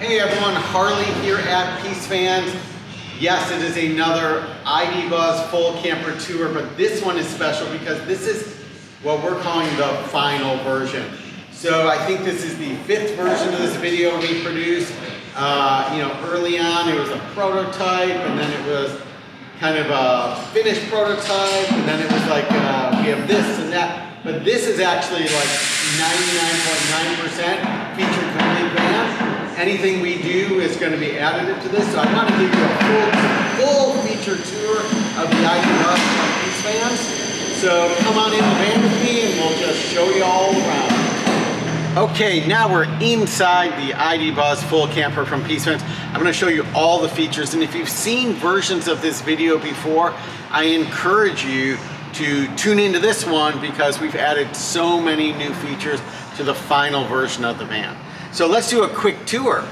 Hey everyone, Harley here at Peace Fans. Yes, it is another ID Buzz full camper tour, but this one is special because this is what we're calling the final version. So I think this is the 5th version of this video we produced. Early on it was a prototype, and then it was kind of a finished prototype, and then it was like we have this and that. But this is actually like 99.9% feature complete van. Anything we do is going to be additive to this, so I want to give you a full feature tour of the ID Buzz from Peace Fans. So come on in the van with me and we'll just show you all around. Okay, now we're inside the ID Buzz full camper from Peace Fans. I'm going to show you all the features, and if you've seen versions of this video before, I encourage you to tune into this one because we've added so many new features to the final version of the van. So let's do a quick tour.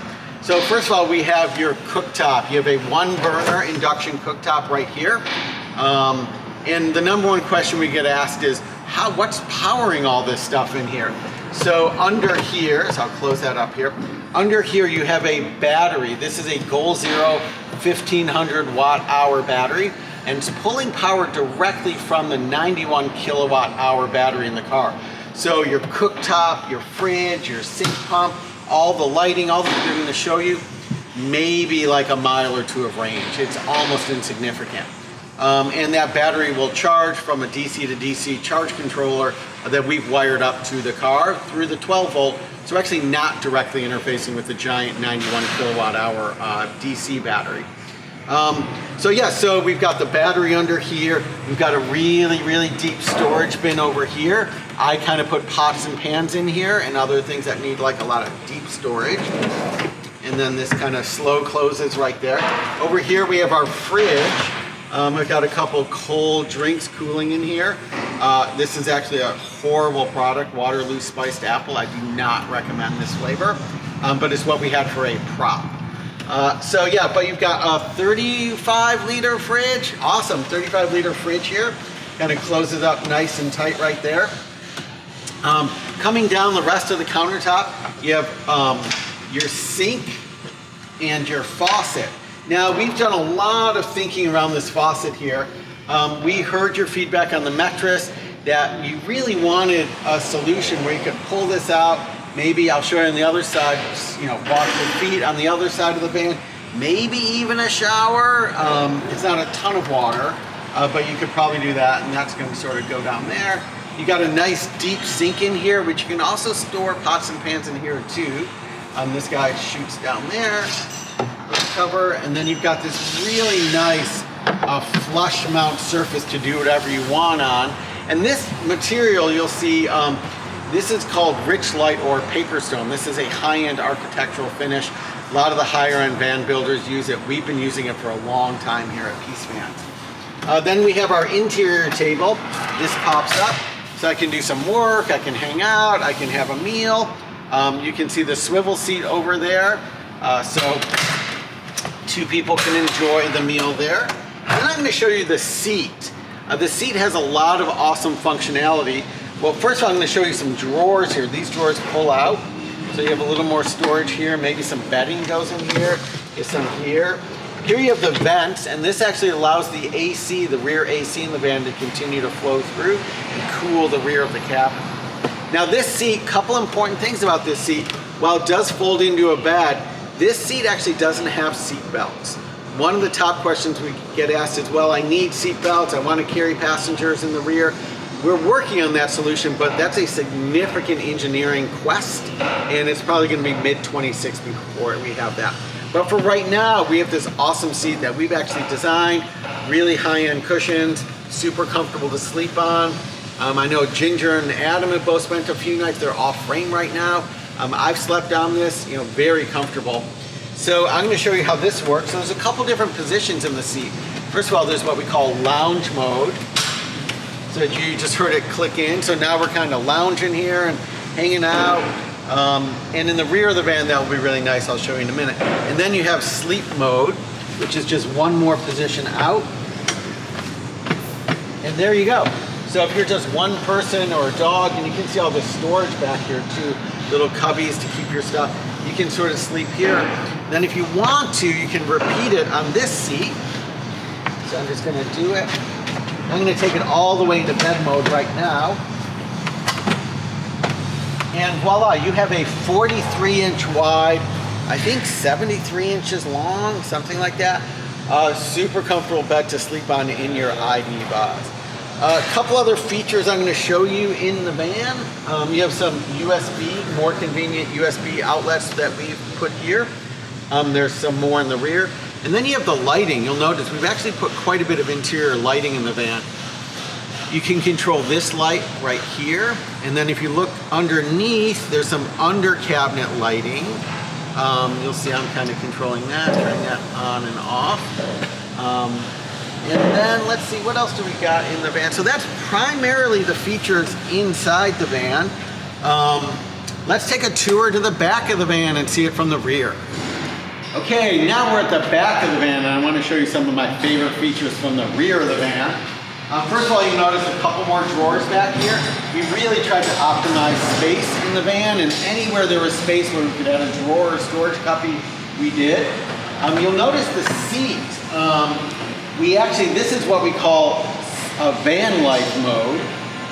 So first of all, we have your cooktop. You have a 1-burner induction cooktop right here. And the number one question we get asked is, what's powering all this stuff in here? So under here, so I'll close that up here. Under here you have a battery. This is a Goal Zero 1500 watt-hour battery, and it's pulling power directly from the 91 kilowatt hour battery in the car. So your cooktop, your fridge, your sink pump, all the lighting, all that they're going to show you, maybe like a mile or two of range. It's almost insignificant. And that battery will charge from a DC to DC charge controller that we've wired up to the car through the 12 volt. So actually not directly interfacing with the giant 91 kilowatt hour DC battery. So we've got the battery under here. We've got a really deep storage bin over here. I kind of put pots and pans in here and other things that need like a lot of deep storage. And then this kind of slow closes right there. Over here we have our fridge. We've got a couple cold drinks cooling in here. This is actually a horrible product, Waterloo Spiced Apple. I do not recommend this flavor, but it's what we had for a prop. But you've got a 35 liter fridge. Awesome, 35 liter fridge here. Kind of closes up nice and tight right there. Coming down the rest of the countertop, you have your sink and your faucet. Now, we've done a lot of thinking around this faucet here. We heard your feedback on the mattress that you really wanted a solution where you could pull this out. Maybe I'll show you on the other side, wash your feet on the other side of the van. Maybe even a shower. It's not a ton of water, but you could probably do that, and that's going to sort of go down there. You got a nice deep sink in here, which you can also store pots and pans in here too. This guy shoots down there. Cover, and then you've got this really nice flush mount surface to do whatever you want on. And this material, you'll see, this is called Rich Light or Paper Stone. This is a high-end architectural finish. A lot of the higher-end van builders use it. We've been using it for a long time here at Peace Fans. Then we have our interior table. This pops up, so I can do some work, I can hang out, I can have a meal. You can see the swivel seat over there, so 2 people can enjoy the meal there. And I'm going to show you the seat. The seat has a lot of awesome functionality. Well, first of all, I'm going to show you some drawers here. These drawers pull out, so you have a little more storage here. Maybe some bedding goes in here. Get some here. Here you have the vents, and this actually allows the AC, the rear AC in the van, to continue to flow through and cool the rear of the cabin. Now this seat, couple important things about this seat. While it does fold into a bed, this seat actually doesn't have seat belts. One of the top questions we get asked is, well, I need seat belts, I want to carry passengers in the rear. We're working on that solution, but that's a significant engineering quest, and it's probably going to be mid-26 before we have that. But for right now, we have this awesome seat that we've actually designed, really high-end cushions, super comfortable to sleep on. I know Ginger and Adam have both spent a few nights. They're off frame right now. I've slept on this, very comfortable. So I'm going to show you how this works. So there's a couple different positions in the seat. First of all, there's what we call lounge mode. So you just heard it click in. So now we're kind of lounging here and hanging out. And in the rear of the van, that will be really nice. I'll show you in a minute. And then you have sleep mode, which is just one more position out. And there you go. So if you're just one person or a dog, and you can see all the storage back here too, little cubbies to keep your stuff. you can sort of sleep here. Then if you want to, you can repeat it on this seat. So I'm just gonna do it. I'm gonna take it all the way into bed mode right now. And voila, you have a 43-inch wide, I think 73 inches long, something like that. Super comfortable bed to sleep on in your ID Buzz. A couple other features I'm going to show you in the van. You have some USB, more convenient USB outlets that we've put here. There's some more in the rear. And then you have the lighting. You'll notice we've actually put quite a bit of interior lighting in the van. You can control this light right here. And then if you look underneath, there's some under cabinet lighting. You'll see I'm kind of controlling that, turning that on and off. And then let's see, what else do we got in the van? So that's primarily the features inside the van. Let's take a tour to the back of the van and see it from the rear. Okay, now we're at the back of the van and I want to show you some of my favorite features from the rear of the van. First of all, you notice a couple more drawers back here. We really tried to optimize space in the van, and anywhere there was space where we could add a drawer or storage cubby, we did. You'll notice the seat. This is what we call a van life mode.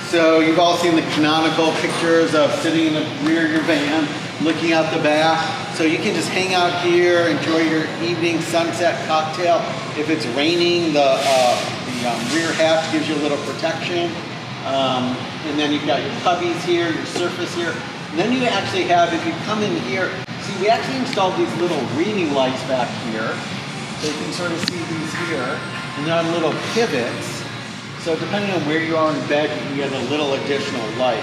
So you've all seen the canonical pictures of sitting in the rear of your van, looking out the back. So you can just hang out here, enjoy your evening sunset cocktail. If it's raining, the rear hatch gives you a little protection. And then you've got your cubbies here, your surface here. And then you actually have, if you come in here, see, we actually installed these little reading lights back here. So you can sort of see these here. And they're on little pivots. So depending on where you are in bed, you can get a little additional light.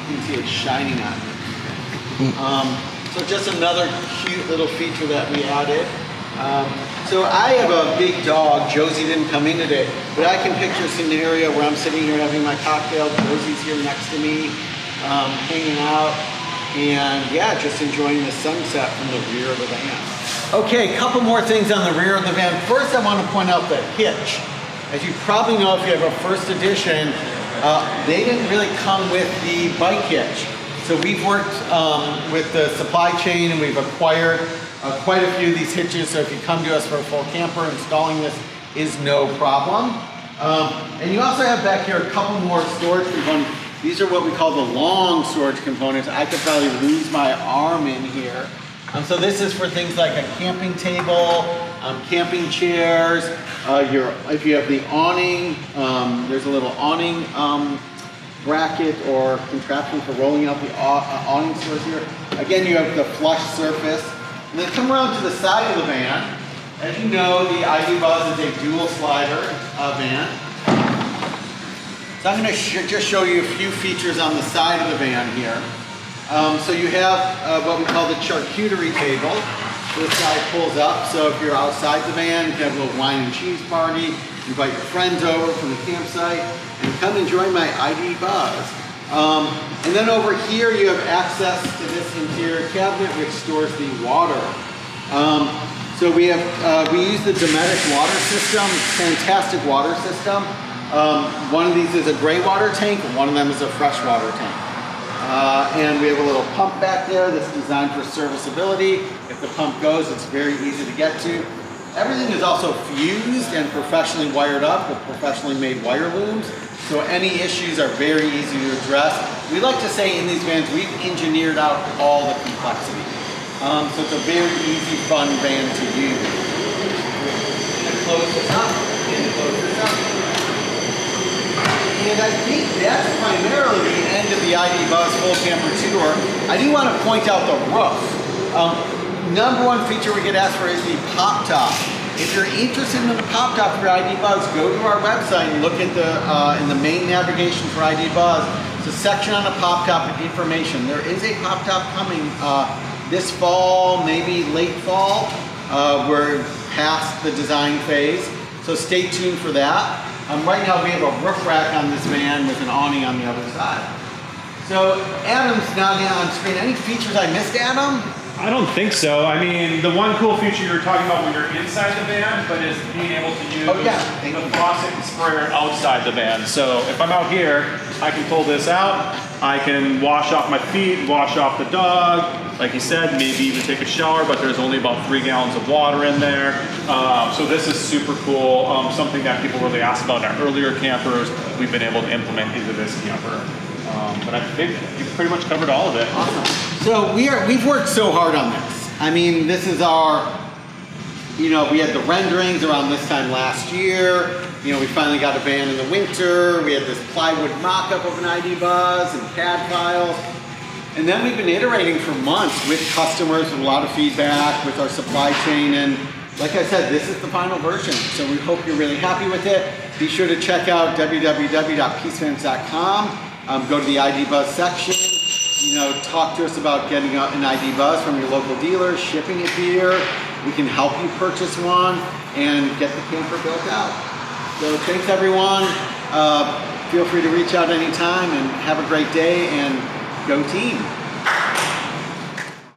You can see it shining on you. So just another cute little feature that we added. So I have a big dog. Josie didn't come in today, but I can picture a scenario where I'm sitting here having my cocktail. Josie's here next to me, hanging out, and yeah, just enjoying the sunset from the rear of the van. Okay, a couple more things on the rear of the van. First, I want to point out the hitch. As you probably know, if you have a first edition, they didn't really come with the bike hitch. So we've worked with the supply chain and we've acquired quite a few of these hitches. So if you come to us for a full camper, installing this is no problem. And you also have back here a couple more storage components. These are what we call the long storage components. I could probably lose my arm in here. So this is for things like a camping table, camping chairs. If you have the awning, there's a little awning bracket or contraption for rolling out the awning stores here. Again, you have the flush surface. And then come around to the side of the van. As you know, the ID Buzz is a dual slider van. So I'm going to just show you a few features on the side of the van here. So you have what we call the charcuterie table. This guy pulls up, so if you're outside the van, you can have a little wine and cheese party, invite your friends over from the campsite, and come enjoy my ID Buzz. And then over here you have access to this interior cabinet which stores the water. So we use the Dometic water system, fantastic water system. One of these is a gray water tank, and one of them is a freshwater tank. And we have a little pump back there that's designed for serviceability. If the pump goes, it's very easy to get to. Everything is also fused and professionally wired up with professionally made wire looms. So any issues are very easy to address. We like to say in these vans, we've engineered out all the complexity. So it's a very easy, fun van to use. And close this up, and close this up. And I think that's primarily the end of the ID Buzz full camper tour. I do want to point out the roof. Number one feature we get asked for is the pop top. If you're interested in the pop top for ID Buzz, go to our website and look at in the main navigation for ID Buzz. It's a section on the pop top and information. There is a pop top coming this fall, maybe late fall. We're past the design phase, so stay tuned for that. Right now we have a roof rack on this van with an awning on the other side. So Adam's now on screen. Any features I missed, Adam? I don't think so. I mean, the one cool feature you were talking about when you're inside the van, but is being able to use the faucet and sprayer outside the van. So if I'm out here, I can pull this out, I can wash off my feet, wash off the dog, like he said, maybe even take a shower, but there's only about 3 gallons of water in there. So this is super cool. Something that people really asked about in our earlier campers, we've been able to implement into this camper. But I think you've pretty much covered all of it. Awesome. So we've worked so hard on this. I mean, this is our, you know, we had the renderings around this time last year. You know, we finally got a van in the winter. We had this plywood mock-up of an ID Buzz and CAD files. And then we've been iterating for months with customers with a lot of feedback, with our supply chain. And like I said, this is the final version. So we hope you're really happy with it. Be sure to check out www.peacefans.com. Go to the ID Buzz section. You know, talk to us about getting an ID Buzz from your local dealer, shipping it here. We can help you purchase one and get the camper built out. So thanks everyone. Feel free to reach out anytime and have a great day and go team.